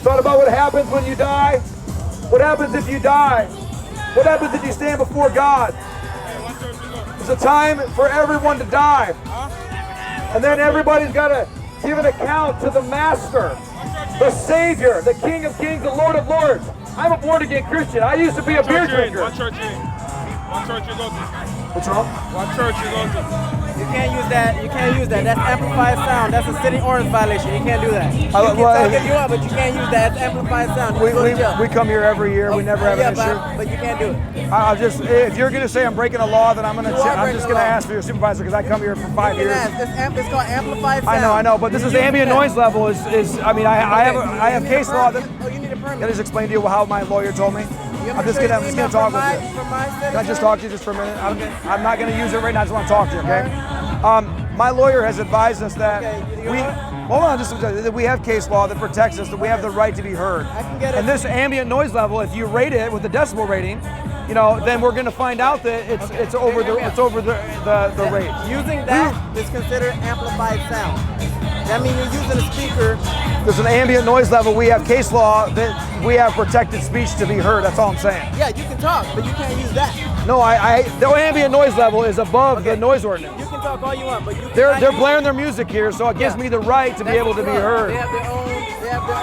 Thought about what happens when you die? What happens if you die? What happens if you stand before God? It's a time for everyone to die. And then everybody's got to give an account to the Master, the Savior, the King of Kings, the Lord of Lords. I'm a born-again Christian. I used to be a beer drinker. What church you go to? What's wrong? What church you go to? You can't use that. You can't use that. That's amplified sound. That's a city ordinance violation. You can't do that. You can talk if you want, but you can't use that. It's amplified sound. We come here every year. We never have an issue. But you can't do it. I'll just, if you're going to say I'm breaking a law, then I'm just going to ask for your supervisor because I come here for 5 years. It's called amplified sound. I know, but this is the ambient noise level. I mean, I have case law that. Oh, you need a permit. Can I just explain to you how my lawyer told me? I'm just going to talk with you. Can I just talk to you just for a minute? I'm not going to use it right now. I just want to talk to you, okay? My lawyer has advised us that we have case law that protects us, that we have the right to be heard. And this ambient noise level, if you rate it with the decibel rating, then we're going to find out that it's over the rate. Using that is considered amplified sound. That means you're using a speaker. There's an ambient noise level. We have case law that we have protected speech to be heard. That's all I'm saying. Yeah, you can talk, but you can't use that. No, the ambient noise level is above the noise ordinance. You can talk all you want, but you they're blaring their music here, so it gives me the right to be able to be heard. They have their own.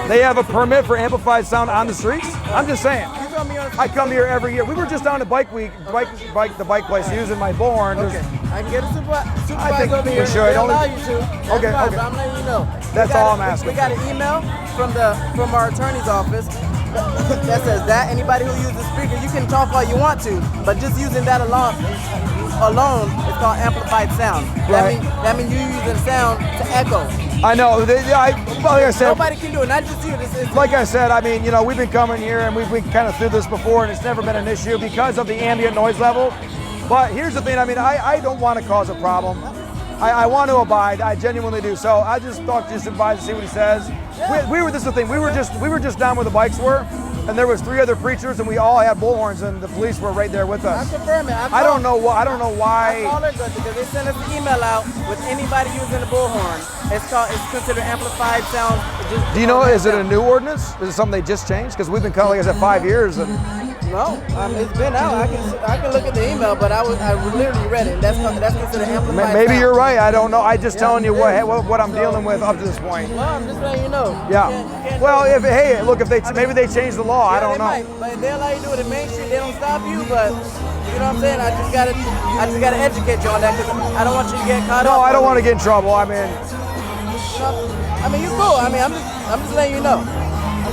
They have a permit for amplified sound on the streets? I'm just saying. I come here every year. We were just down at Bike Week, the bike place, using my bullhorn. Okay. I can get a supervisor I think over here. we should. They allow you to. Okay. But I'm letting you know. That's all I'm asking. We got an email from our attorney's office that says that anybody who uses speaker, you can talk all you want to, but just using that alone is called amplified sound. Right. That means you're using sound to echo. I know. Like I said, nobody can do it, not just you. Like I said, I mean, we've been coming here and we've been kind of through this before, and it's never been an issue because of the ambient noise level. But here's the thing. I mean, I don't want to cause a problem. I want to abide. I genuinely do. So I just talked to his advisor to see what he says. This is the thing. We were just down where the bikes were, and there was 3 other preachers, and we all had bullhorns, and the police were right there with us. I confirm it. I don't know why. I call it good because they sent us an email out with anybody using a bullhorn. It's considered amplified sound. Do you know? Is it a new ordinance? Is it something they just changed? Because we've been kind of, like I said, 5 years. And no, it's been out. I can look at the email, but I literally read it. That's considered amplified. Maybe you're right. I don't know. I'm just telling you what I'm dealing with up to this point. Well, I'm just letting you know. Yeah. If maybe they changed the law. Yeah, I don't know. Might, but they allow you to do it in Main Street. They don't stop you, but you know what I'm saying. I just gotta educate you on that because I don't want you to get caught up. No, I don't want to get in trouble. I mean, you're cool. I mean, I'm just letting you know.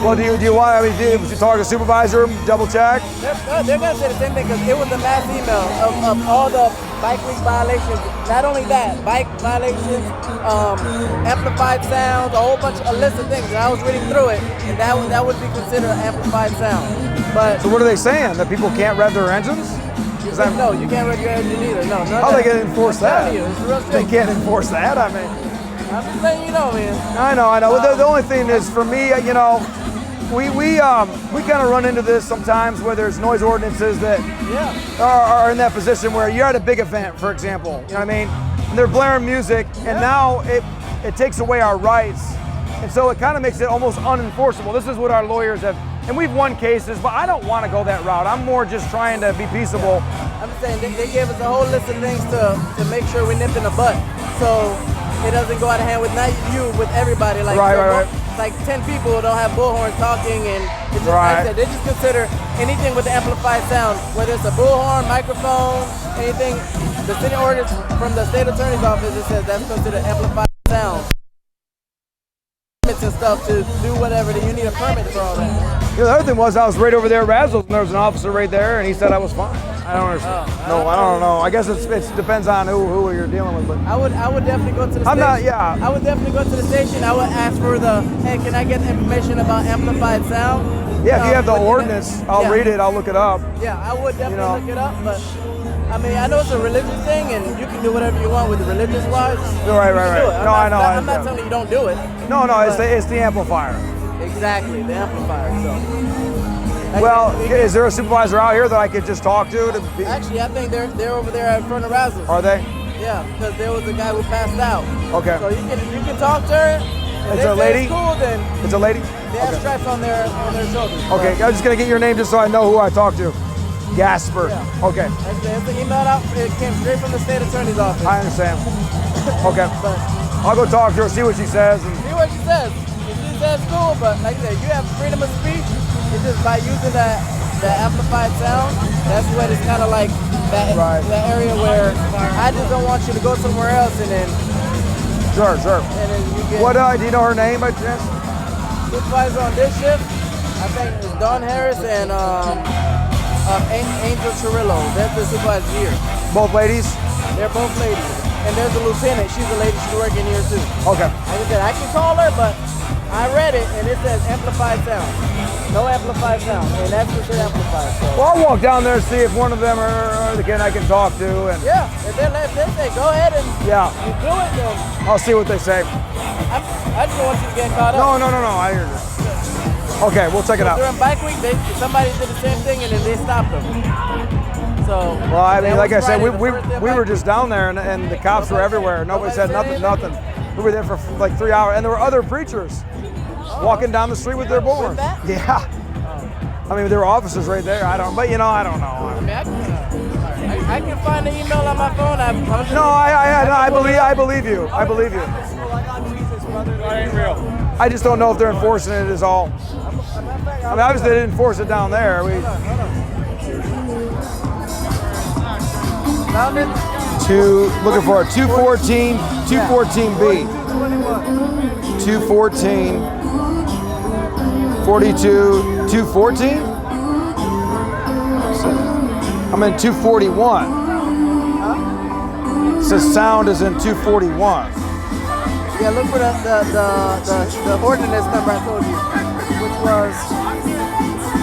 Well, do you want? I mean, did you talk to the supervisor? Double check. They're gonna say the same thing because it was a mass email of all the bike week violations. Not only that, bike violations, amplified sounds, a list of things. And I was reading through it, and that would be considered amplified sound. But so what are they saying? That people can't rev their engines? No, you can't rev your engine either. No. How are they gonna enforce that? They can't enforce that. I mean, I'm just letting you know, man. I know. The only thing is, for me, we kind of run into this sometimes where there's noise ordinances that are in that position where you're at a big event, for example. You know what I mean? And they're blaring music, and now it takes away our rights, and so it kind of makes it almost unenforceable. This is what our lawyers have, and we've won cases, but I don't want to go that route. I'm more just trying to be peaceable. I'm just saying they gave us a whole list of things to make sure we nip in the butt, so it doesn't go out of hand with not you, with everybody. Like right. Like 10 people don't have bullhorns talking, and it's just, like I said, they just consider anything with the amplified sound, whether it's a bullhorn, microphone, anything. The city ordinance from the state attorney's office, it says that's considered amplified sound. Permits and stuff to do whatever. You need a permit for all that. The other thing was I was right over there at Razzles, and there was an officer right there, and he said I was fine. I don't understand. I don't know. I guess it depends on who you're dealing with. But I would definitely go to the station. I would definitely go to the station. I would ask for hey, can I get information about amplified sound? Yeah, if you have the ordinance, I'll read it. I'll look it up. Yeah, I would definitely look it up. But I mean, I know it's a religious thing, and you can do whatever you want with the religious wise. Right. No, I know. I'm not telling you don't do it. No, it's the amplifier. Exactly, the amplifier. So. Well, is there a supervisor out here that I could just talk to? Actually, I think they're over there in front of Razzles. Are they? Yeah, because there was a guy who passed out. Okay. So you can talk to her, It's a lady? It's cool, then It's a lady? they have stripes on their shoulders. Okay, I'm just gonna get your name just so I know who I talk to. Gasper. Yeah. Okay, It's the email out. It came straight from the state attorney's office. I understand. Okay, But I'll go talk to her, see what she says. And see what she says. If she says cool, but like I said, you have freedom of speech. It's just by using that amplified sound. That's what it's kind of like that area where I just don't want you to go somewhere else and then. Sure. And then you get. What do you know her name by chance? Supervisor on this shift, I think it's Dawn Harris and Angel Chirillo. That's the supervisor here. Both ladies? They're both ladies. And there's a lieutenant. She's a lady. She's working here too. Okay. Like I said, I can call her, but I read it and it says amplified sound. No amplified sound, and that's what they're amplified. So. Well, I'll walk down there and see if one of them are the kid I can talk to. And Yeah, if they say go ahead and you do it, then I'll see what they say. I just don't want you to get caught up. No, I hear you. Okay, we'll check it out. During bike week, somebody did the same thing and then they stopped them. So. Well, I mean, that like I was said, Friday, the first day of we bike were week. just down there and the cops were everywhere. Nobody said nothing. We were there for like 3 hours, and there were other preachers walking down the street with their bullhorns. that? Yeah. I mean, there were officers right there. I don't know. I mean, I can find the email on my phone. I believe you. I believe you. That ain't real. I just don't know if they're enforcing it is all. I mean, obviously they didn't enforce it down there. Found it? Looking for it. 214, 214B. 214, 42, 214? I'm in 241. It says sound is in 241. Yeah, look for the ordinance number I told you, which was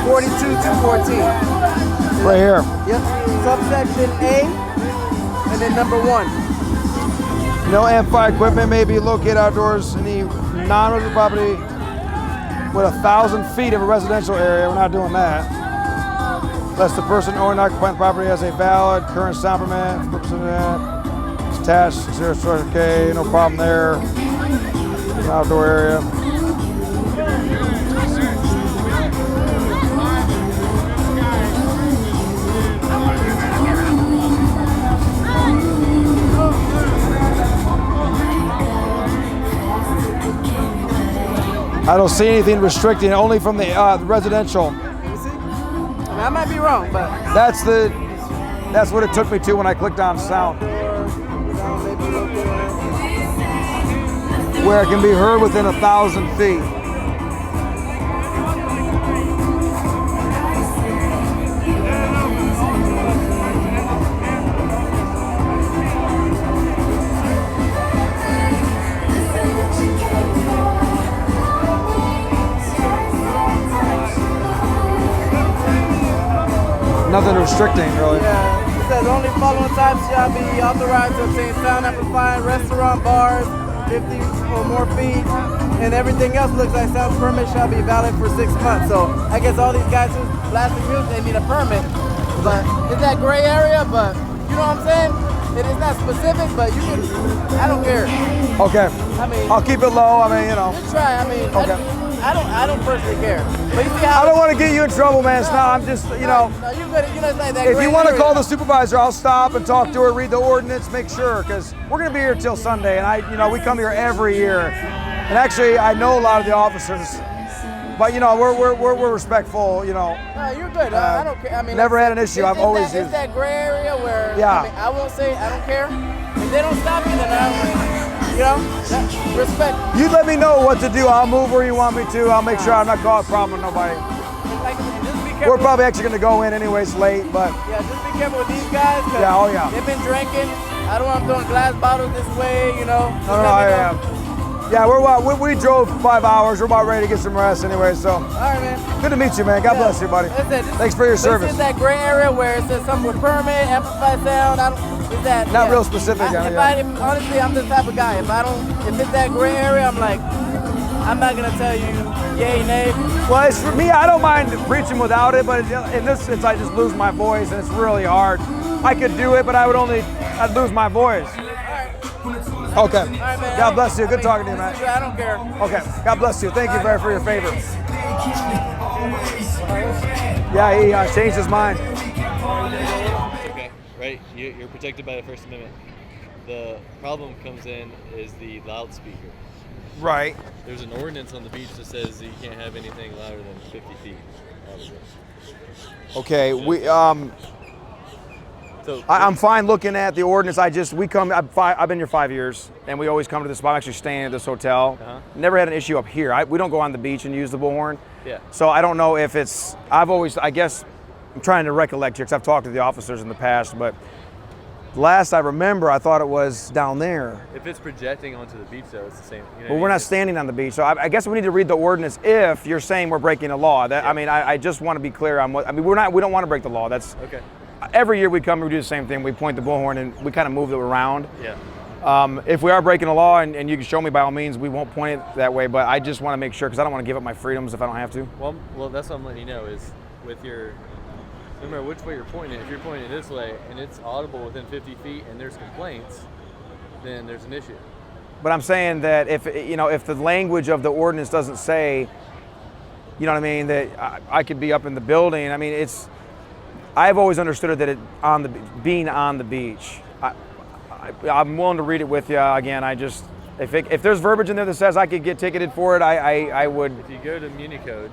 42214. Right here. Yep. Subsection A, and then number 1. No amplified equipment may be located outdoors in the non-residential property with 1,000 feet of a residential area. We're not doing that. Unless the person owning and occupying the property has a valid current sound permit. For purposes of that, it's attached. Okay, no problem there. An outdoor area. I don't see anything restricting, only from the residential. You see? I mean, I might be wrong, but That's what it took me to when I clicked on sound. Where it can be heard within 1,000 feet. Nothing restricting, really. Yeah, it says only following types shall be authorized to obtain sound amplifying restaurant, bars, 50 or more feet, and everything else looks like sound permit shall be valid for 6 months. So I guess all these guys who's blasting music, they need a permit. But it's that gray area, but you know what I'm saying? It is not specific, but you can, I don't care. Okay. I mean, I'll keep it low. I mean, you know. just try. I mean, Okay. I don't personally care. But you see how I don't want to get you in trouble, man. It's not, I'm just, you know. No, you good. You know, it's like that If gray you want to area. call the supervisor, I'll stop and talk to her, read the ordinance, make sure, because we're going to be here till Sunday, and we come here every year. And actually, I know a lot of the officers, but we're respectful, No, you're good. I don't care. I mean, never had an issue. I've always It's used. that gray area where Yeah. I mean, I won't say I don't care. If they don't stop me, then respect. You let me know what to do. I'll move where you want me to. I'll make sure I'm not causing a problem with nobody. Like, just be careful. We're probably actually going to go in anyways late, but Yeah, just be careful with these guys. 'Cause Yeah, oh, yeah. They've been drinking. I don't want them throwing glass bottles this way. no, we drove 5 hours. We're about ready to get some rest anyway. So All right, man. good to meet you, man. God bless you, buddy. Thanks for your service. This is that gray area where it says something with permit, amplified sound. Is that Not real specific, honestly, I'm the type of guy. If it's that gray area, I'm like, I'm not gonna tell you yay, nay. Well, it's for me. I don't mind preaching without it, but in this sense, I just lose my voice, and it's really hard. I could do it, but I'd lose my voice. All right. Okay. All right, man. God bless you. Good talking to you, man. I don't care. Okay. God bless you. Thank you very for your favor. Yeah, he changed his mind. Okay, right. You're protected by the First Amendment. The problem comes in is the loudspeaker. Right. There's an ordinance on the beach that says that you can't have anything louder than 50 feet. Okay. So I'm fine looking at the ordinance. I've been here 5 years, and we always come to this spot. I'm actually staying at this hotel. Never had an issue up here. We don't go on the beach and use the bullhorn. Yeah. So I don't know if it's. I guess, I'm trying to recollect here because I've talked to the officers in the past, but last I remember, I thought it was down there. if it's projecting onto the beach, though, it's the same. You know, Well, we're not standing on the beach, so I guess we need to read the ordinance if you're saying we're breaking a law. I mean, I just want to be clear on what. I mean, we don't want to break the law. That's Okay. Every year we come, we do the same thing. We point the bullhorn and we kind of move it around. Yeah. If we are breaking a law and you can show me, by all means, we won't point it that way. But I just want to make sure because I don't want to give up my freedoms if I don't have to. Well, that's what I'm letting you know is with your. No matter which way you're pointing it, if you're pointing it this way and it's audible within 50 feet and there's complaints, then there's an issue. But I'm saying that if the language of the ordinance doesn't say, you know what I mean, that I could be up in the building. I mean, I've always understood it that being on the beach. I'm willing to read it with you again. If there's verbiage in there that says I could get ticketed for it, I would. If you go to Municode.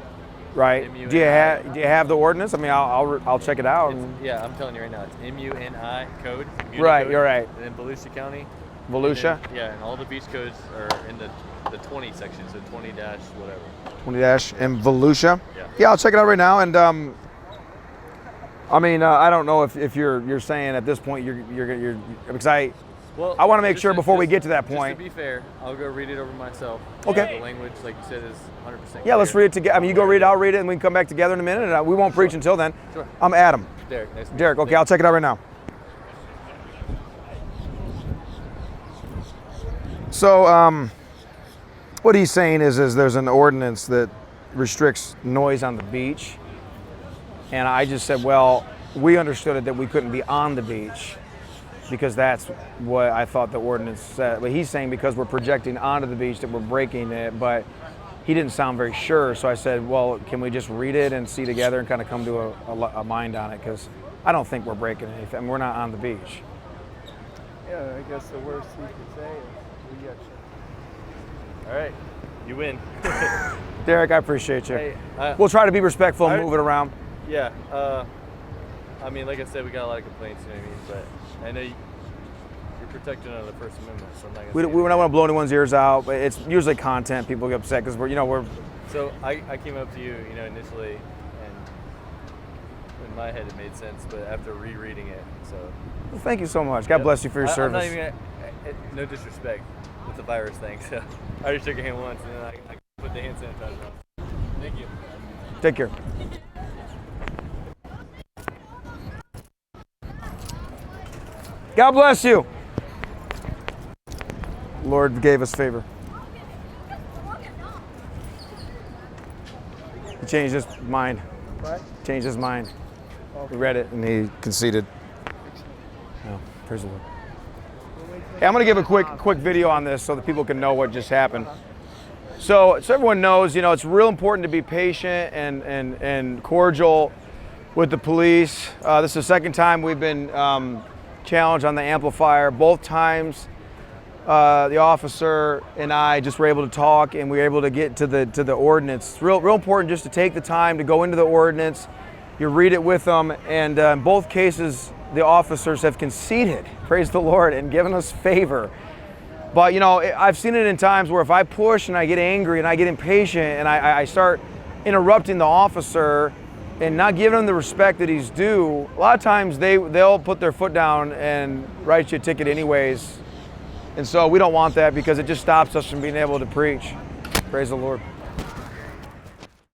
Right. Do you have the ordinance? I mean, I'll check it out. Yeah, I'm telling you right now, it's MUNI code. Right, you're right. And then Volusia County. Volusia? Yeah, and all the beach codes are in the 20 section, so 20 dash whatever. 20 dash in Volusia? Yeah. Yeah, I'll check it out right now. And I mean, I don't know if you're saying at this point you're because I want to make sure before we get to that point. Just to be fair, I'll go read it over myself. Okay. The language, like you said, is 100%. Yeah, let's read it together. I mean, you go read it, I'll read it, and we can come back together in a minute. And we won't preach until then. Sure. I'm Adam. Derek, nice to meet you. Derek, okay, I'll check it out right now. So, what he's saying is there's an ordinance that restricts noise on the beach. And I just said, well, we understood it that we couldn't be on the beach because that's what I thought the ordinance said. But he's saying because we're projecting onto the beach that we're breaking it, but he didn't sound very sure. So I said, well, can we just read it and see together and kind of come to a mind on it? Because I don't think we're breaking anything. We're not on the beach. Yeah, I guess the worst you could say is we got you. All right, you win. Derek, I appreciate you. Hey, we'll try to be respectful and move it around. Yeah, I mean, like I said, we got a lot of complaints, you know what I mean? But I know you're protected under the First Amendment, so I'm not gonna. We don't want to blow anyone's ears out, but it's usually content. People get upset because we're. So I came up to you, initially, and in my head it made sense, but after rereading it, so. Well, thank you so much. God bless you for your service. I'm not even no disrespect with the virus thing. So I already shook your hand once, and then I put the hand sanitizer on. Thank you. Take care. God bless you. Lord gave us favor. He changed his mind. What? Changed his mind. Okay. He read it and he conceded. Oh, praise the Lord. Hey, I'm going to give a quick video on this so that people can know what just happened. So everyone knows, it's real important to be patient and cordial with the police. This is the second time we've been challenged on the amplifier. Both times the officer and I just were able to talk and we were able to get to the ordinance. It's real important just to take the time to go into the ordinance. You read it with them, and in both cases the officers have conceded, praise the Lord, and given us favor. But I've seen it in times where if I push and I get angry and I get impatient and I start interrupting the officer and not giving him the respect that he's due, a lot of times they'll put their foot down and write you a ticket anyways. And so we don't want that because it just stops us from being able to preach. Praise the Lord.